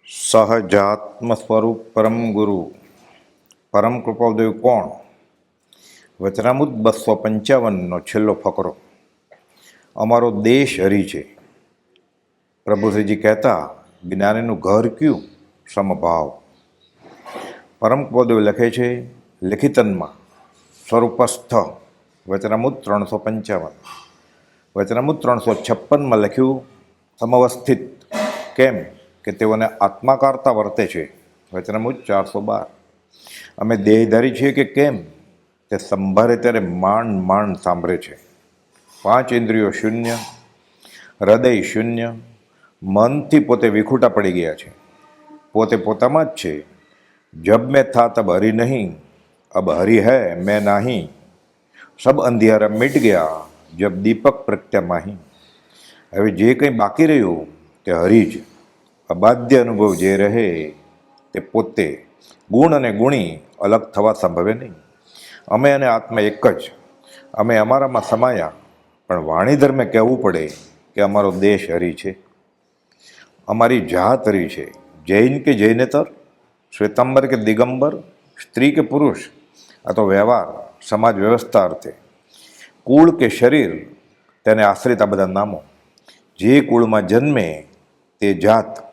સહજાત્મ સ્વરૂપ પરમ ગુરુ પરમ કૃપાદેવ કોણ? વચનામૃત 255નો છેલ્લો ફકરો. અમારો દેશ હરી છે. પ્રભુશ્રીજી કહેતા, જ્ઞાનીનું ઘર ક્યું? સમભાવ. પરમ કૃપાદેવ લખે છે લિખિતનમાં સ્વરૂપસ્થ વચનામૃત 355. વચનામૃત 356માં લખ્યું સમવસ્થિત. કેમ કે તેઓને આત્માકારતા વર્તે છે. વચનામૃત 412. અમે દેહધારી છીએ કે કેમ? તે સંભાળે ત્યારે માંડ માંડ સાંભળે છે. 5 ઇન્દ્રિયો શૂન્ય, હૃદય શૂન્ય, મનથી પોતે વિખૂટા પડી ગયા છે. પોતે પોતામાં જ છે. જબ મેં થા તબ હરી નહીં, અબ હરી હૈ મેં નહીં. સબ અંધિયારા મિટ ગયા, જબ દીપક પ્રત્યા માહી. હવે જે કંઈ બાકી રહ્યું તે હરી જ. અબાધ્ય અનુભવ જે રહે તે પોતે. ગુણ અને ગુણી અલગ થવા સંભવે નહીં. અમે અને આત્મા એક જ. અમે અમારામાં સમાયા, પણ વાણી ધર્મે કહેવું પડે કે અમારો દેશ હરી છે. અમારી જાત હરી છે. જૈન કે જૈનેતર, શ્વેતાંબર કે દિગંબર, સ્ત્રી કે પુરુષ, આ તો વ્યવહાર સમાજ વ્યવસ્થા અર્થે. કુળ કે શરીર, તેને આશ્રિત આ બધા નામો. જે કુળમાં જન્મે તે જાત,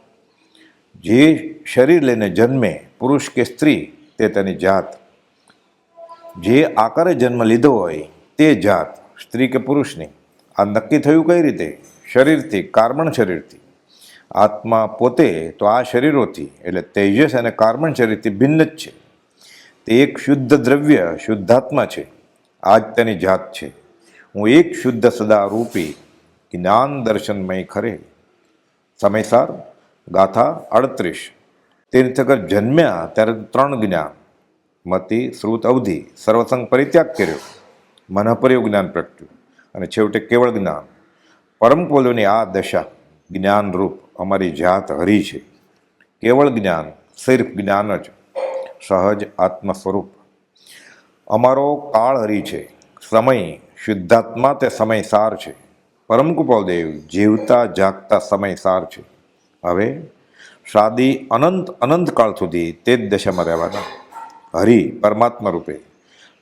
જે શરીર લઈને જન્મે પુરુષ કે સ્ત્રી તે તેની જાત. જે આકારે જન્મ લીધો હોય તે જાત, સ્ત્રી કે પુરુષની. આ નક્કી થયું કઈ રીતે? શરીરથી, કાર્બન શરીરથી. આત્મા પોતે તો આ શરીરોથી એટલે તેજસ અને કાર્બન શરીરથી ભિન્ન જ છે. તે એક શુદ્ધ દ્રવ્ય, શુદ્ધાત્મા છે. આ જ તેની જાત છે. હું એક શુદ્ધ સદા રૂપી, જ્ઞાન દર્શનમય ખરે. સમયસાર ગાથા 38. તીર્થકર જન્મ્યા ત્યારે 3 જ્ઞાન, મતિ, શ્રુત, અવધિ, સર્વસંગ પરિત્યાગ કર્યો. મનઃપર્યું જ્ઞાન પ્રગટ્યું અને છેવટે કેવળ જ્ઞાન. પરમ પોલોની આ દશા જ્ઞાનરૂપ અમારી જાત હરી છે. કેવળ જ્ઞાન, સિર્ફ જ્ઞાન જ, સહજ આત્મ સ્વરૂપ. અમારો કાળ હરી છે. સમય શુદ્ધાત્મા તે સમયસાર છે. પરમ કૃપાદેવ જીવતા જાગતા સમયસાર છે. હવે શાદી અનંત અનંત કાળ સુધી તે જ દશામાં રહેવાના. હરિ પરમાત્મા રૂપે.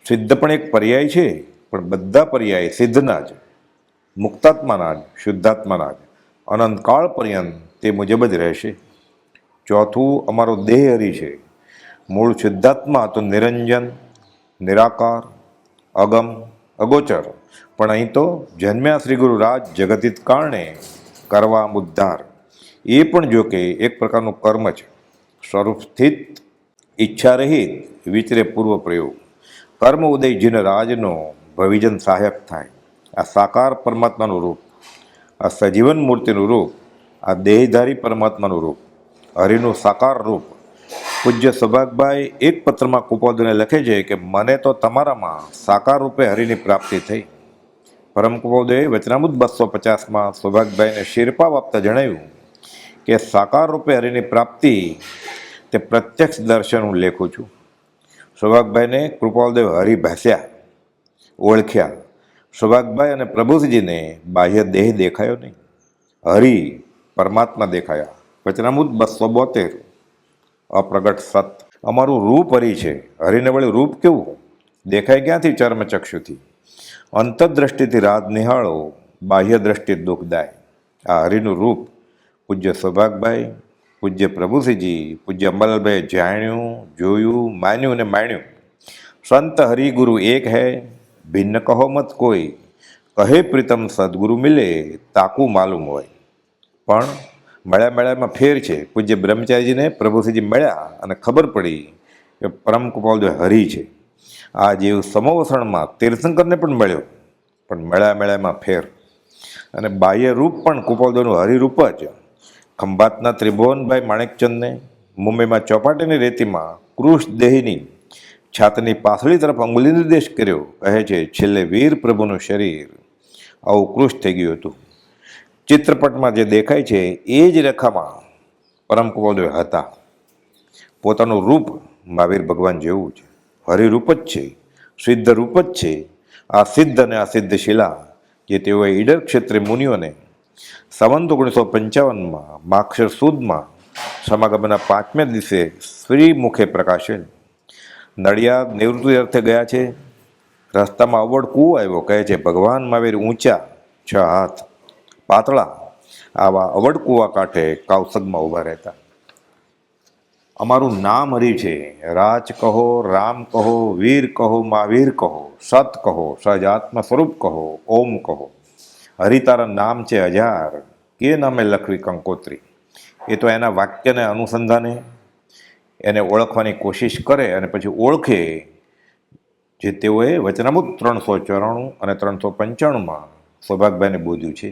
સિદ્ધ પણ એક પર્યાય છે, પણ બધા પર્યાય સિદ્ધના જ, મુક્તાત્માના જ, શુદ્ધાત્માના જ. અનંતકાળ પર્યંત તે મુજબ જ રહેશે. ચોથું, અમારો દેહ હરી છે. મૂળ શુદ્ધાત્મા તો નિરંજન, નિરાકાર, અગમ, અગોચર. પણ અહીં તો જન્મ્યા શ્રી ગુરુ રાજ જગતિત કારણે કરવા ઉદ્ધાર. એ પણ જો કે એક પ્રકારનું કર્મ છે. સ્વરૂપ સ્થિત, ઈચ્છા રહિત, વિચરે પૂર્વ પ્રયોગ. કર્મ ઉદય જીન રાજનો ભવિજન સહાયક થાય. આ સાકાર પરમાત્માનું રૂપ, આ સજીવન મૂર્તિનું રૂપ, આ દેહધારી પરમાત્માનું રૂપ, હરિનું સાકાર રૂપ. પૂજ્ય સૌભાગભાઈ એક પત્રમાં કૃપાદુને લખે છે કે મને તો તમારામાં સાકાર રૂપે હરિની પ્રાપ્તિ થઈ. પરમ કૃપાદુએ વચનામૃત 250માં સૌભાગભાઈને શિરપાવ આપતા જણાવ્યું કે સાકાર રૂપે હરિની પ્રાપ્તિ તે પ્રત્યક્ષ દર્શન હું લેખું છું. સૌભાગભાઈને કૃપાલદેવ હરિ ભાસ્યા, ઓળખ્યા. સૌભાગભાઈ અને પ્રભુજીને બાહ્ય દેહ દેખાયો નહીં, હરિ પરમાત્મા દેખાયા. વચનામૃત 272. અપ્રગટ સત. અમારું રૂપ હરિ છે. હરિને વળી રૂપ કેવું? દેખાય ક્યાંથી? ચર્મચક્ષુથી. અંતરદ્રષ્ટિથી રાજ નિહાળો, બાહ્ય દ્રષ્ટિ દુઃખદાય. આ હરિનું રૂપ પૂજ્ય સૌભાગભાઈ, પૂજ્ય પ્રભુશ્રીજી, પૂજ્ય અંબાલાલભાઈએ જાણ્યું, જોયું, માન્યું અને માણ્યું. સંત હરિગુરુ એક હૈ, ભિન્ન કહો મત કોઈ. કહે પ્રીતમ સદગુરુ મિલે, તાકું માલુમ હોય. પણ મળ્યામાં ફેર છે. પૂજ્ય બ્રહ્મચારીજીને પ્રભુશ્રીજી મળ્યા અને ખબર પડી કે પરમ કૃપાલદેવ હરિ છે. આ જીવ સમોવસણમાં તીર્થંકરને પણ મળ્યો, પણ મળ્યામાં ફેર. અને બાહ્ય રૂપ પણ કૃપાલદેવનું હરિરૂપ જ. ખંભાતના ત્રિભુવનભાઈ માણેકચંદને મુંબઈમાં ચોપાટીની રેતીમાં કૃષ દેહીની છાતની પાછળી તરફ અંગુલી નિર્દેશ કર્યો. કહે છે છેલ્લે વીર પ્રભુનું શરીર આવું કૃષ થઈ ગયું હતું. ચિત્રપટમાં જે દેખાય છે એ જ રેખામાં પરમ કૃપાલદેવ હતા. પોતાનું રૂપ મહાવીર ભગવાન જેવું છે. હરિરૂપ જ છે, સિદ્ધ રૂપ જ છે. આ સિદ્ધ અને અસિદ્ધ શિલા જે તેઓએ ઈડર ક્ષેત્રે મુનિઓને સંવંત 1955માં માક્ષર સુદમાં સમાગમના 5મે દિવસે શ્રી મુખે પ્રકાશેલ. નડિયાદ નિવૃત્તિ અર્થે ગયા છે. રસ્તામાં અવળ કૂવો આવ્યો. કહે છે ભગવાન મહાવીર ઊંચા 6 હાથ, પાતળા, આવા અવળ કૂવા કાંઠે કાવસગમાં ઊભા રહેતા. અમારું નામ હરિ છે. રાજ કહો, રામ કહો, વીર કહો, મહાવીર કહો, સત કહો, સહજાત્મ સ્વરૂપ કહો, ઓમ કહો. હરિ તારા નામ છે 1000, કે નામે લખવી કંકોત્રી. એ તો એના વાક્યને અનુસંધાને એને ઓળખવાની કોશિશ કરે અને પછી ઓળખે, જે તેઓએ વચનામૃત 394 અને 395માં સૌભાગભાઈને બોધ્યું છે.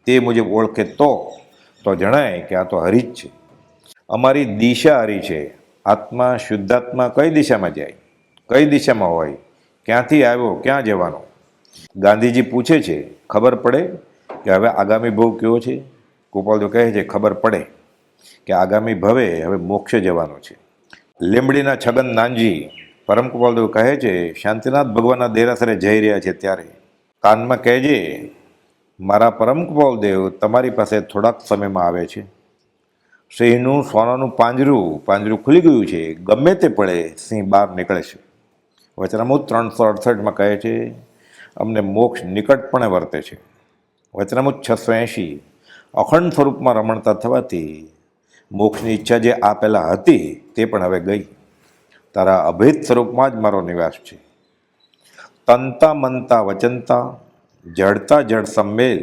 તે મુજબ ઓળખે તો જણાય કે આ તો હરિ જ છે. અમારી દિશા હરિ છે. આત્મા, શુદ્ધાત્મા કઈ દિશામાં જાય, કઈ દિશામાં હોય, ક્યાંથી આવ્યો, ક્યાં જવાનો? ગાંધીજી પૂછે છે, ખબર પડે કે હવે આગામી ભવ કયો છે? ગોપાલદેવ કહે છે ખબર પડે કે આગામી ભવે હવે મોક્ષે જવાનો છે. લીંબડીના છગન નાનજી પરમ ગોપાલદેવ કહે છે શાંતિનાથ ભગવાનના દેરાસરે જઈ રહ્યા છે ત્યારે કાનમાં કહેજે મારા પરમ ગોપાલદેવ તમારી પાસે થોડાક સમયમાં આવે છે. સિંહનું સોનાનું પાંજરું ખુલી ગયું છે. ગમે તે પડે સિંહ બહાર નીકળે છે. વચનામૃત 368માં કહે છે અમને મોક્ષ નિકટપણે વર્તે છે. વચનામૃત 680 અખંડ સ્વરૂપમાં રમણતા થવાથી મોક્ષની ઈચ્છા જે આ પહેલાં હતી તે પણ હવે ગઈ. તારા અભેદ સ્વરૂપમાં જ મારો નિવાસ છે. તનતા મનતા વચનતા, જડતા જડ સંમેલ,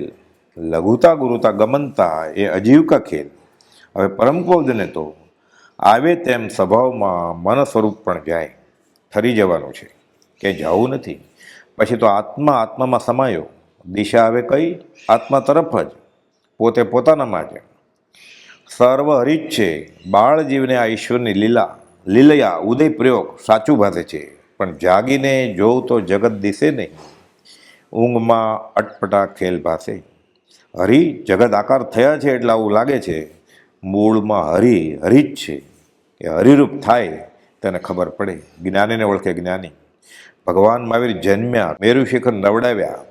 લઘુતા ગુરુતા ગમનતા એ અજીવિકા ખેલ. હવે પરમ ગોપાલદેવને તો આવે તેમ સ્વભાવમાં મન સ્વરૂપ પણ જાય. ફરી જવાનું છે, ક્યાંય જવું નથી. પછી તો આત્મામાં સમાયો. દિશા આવે કઈ? આત્મા તરફ જ, પોતે પોતાનામાં જ. સર્વ હરિ જ છે. બાળ જીવને આ ઈશ્વરની લીલયા ઉદય પ્રયોગ સાચું ભાતે છે. પણ જાગીને જોઉં તો જગત દિશે નહીં. ઊંઘમાં અટપટા ખેલ ભાસે. હરિ જગત આકાર થયા છે એટલે આવું લાગે છે. મૂળમાં હરિ જ છે. એ હરિરૂપ થાય તેને ખબર પડે. જ્ઞાનીને ઓળખે જ્ઞાની. ભગવાન મહાવીર જન્મ્યા, મેરુ શિખર નવડાવ્યા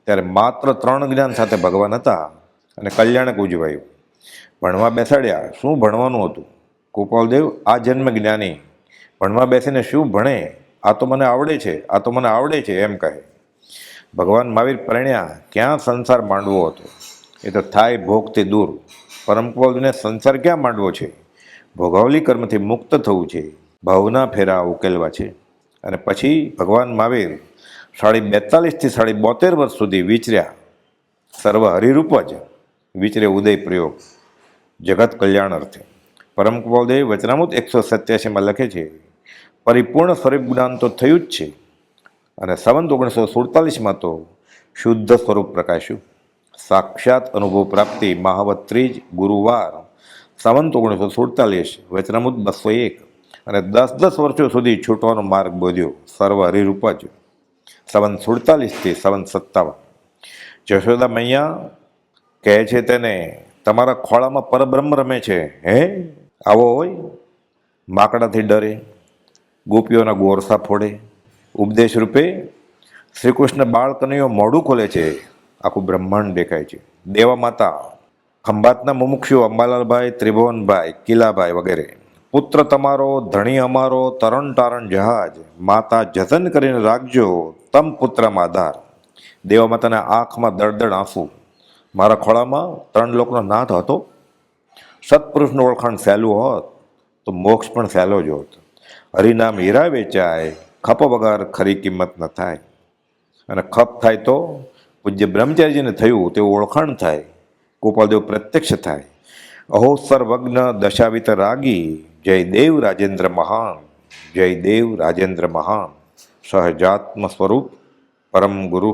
ત્યારે માત્ર 3 જ્ઞાન સાથે ભગવાન હતા અને કલ્યાણક ઉજવાયું. ભણવા બેસાડ્યા, શું ભણવાનું હતું? ગોપાલદેવ આ જન્મ જ્ઞાની, ભણવા બેસીને શું ભણે? આ તો મને આવડે છે, આ તો મને આવડે છે એમ કહે. ભગવાન મહાવીર પરણ્યા, ક્યાં સંસાર માંડવો હતો? એ તો થાય ભોગથી દૂર. પરમ ગોપાલદેવને સંસાર ક્યાં માંડવો છે? ભોગાવલી કર્મથી મુક્ત થવું છે, ભાવના ફેરા ઉકેલવા છે. અને પછી ભગવાન મહાવીર 42 થી 72 વર્ષ સુધી વિચર્યા. સર્વ હરિરૂપ જ વિચરે ઉદય પ્રયોગ જગત કલ્યાણ અર્થે. પરમ ગોપાલદેવ વચનામૃત 187માં લખે છે પરિપૂર્ણ સ્વરૂપ જ્ઞાન તો થયું જ છે અને સંવત 1947માં તો શુદ્ધ સ્વરૂપ પ્રકાશ્યું. સાક્ષાત અનુભવ પ્રાપ્તિ મહાવત ત્રીજ ગુરુવાર સંવત 1947 વચનામૃત 201 અને 10 વર્ષો સુધી છૂટવાનો માર્ગ બોધ્યો. સર્વ હરિરૂપ જ સંવત 47 થી સંવત 57. જશોદા મૈયા કહે છે તેને તમારા ખોળામાં પરબ્રહ્મ રમે છે. હે આવો હોય? માકડાથી ડરે, ગોપીઓના ગોરસા ફોડે. ઉપદેશ રૂપે શ્રી કૃષ્ણ બાળકનીઓ મોઢું ખોલે છે, આખું બ્રહ્માંડ દેખાય છે. દેવા માતા, ખંભાતના મુમુક્ષુ અંબાલાલભાઈ, ત્રિભુવનભાઈ, કિલાભાઈ વગેરે. પુત્ર તમારો ધણી અમારો તરણ તારણ જહાજ, માતા જતન કરીને રાખજો તમ પુત્રમાં આધાર. દેવા માતાના આંખમાં દળદળ આંસુ. મારા ખોળામાં 3 લોકનો નાથ હતો. સત્પુરુષનું ઓળખાણ સહેલું હોત તો મોક્ષ પણ સહેલો જ હોત. હરિનામ હીરા વેચાય, ખપ વગર ખરી કિંમત ન થાય. અને ખપ થાય તો પૂજ્ય બ્રહ્મચારીજીને થયું તેવું ઓળખાણ થાય, ગોપાલદેવ પ્રત્યક્ષ થાય. અહો સર્વજ્ઞ દશાવિત રાગી, જય દેવ રાજેન્દ્ર મહાન, જય દેવ રાજેન્દ્ર મહાન. સહજાત્મ સ્વરૂપ પરમ ગુરુ